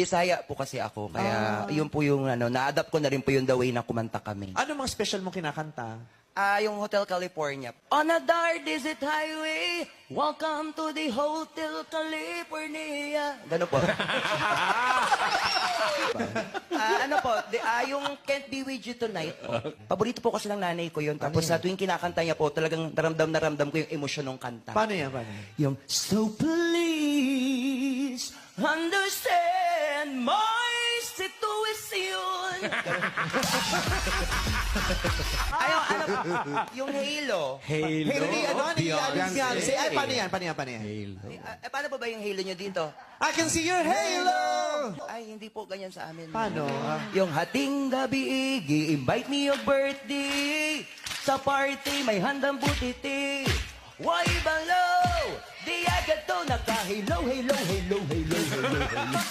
Bisaya po kasi ako. Kaya yun po yung na-adapt ko na rin po yung the way na kumanta kami. Ano mga special mo kinakanta? Yung Hotel California. On a dark desert highway, welcome to the Hotel California. Gano'n po. Yung Can't Be With You Tonight po. Paborito po kasi ng nanay ko yun. Tapos sa tuwing kinakanta niya po, talagang naramdam ko yung emosyon ng kanta. Paano yan? Paano yan? Yung, so please understand my situation. Yung Halo. Halo ni Beyonce. Ay, paano yan? Paano yan? Paano yan? Paano ba yung Halo nyo dito? I can see your halo! Ay, hindi po ganyan sa amin. Paano? Yung hating gabi, i-invite me your birthday. Sa party, may handang butiti. Why balo? Di agad to naka-halo, halo, halo, halo, halo, halo.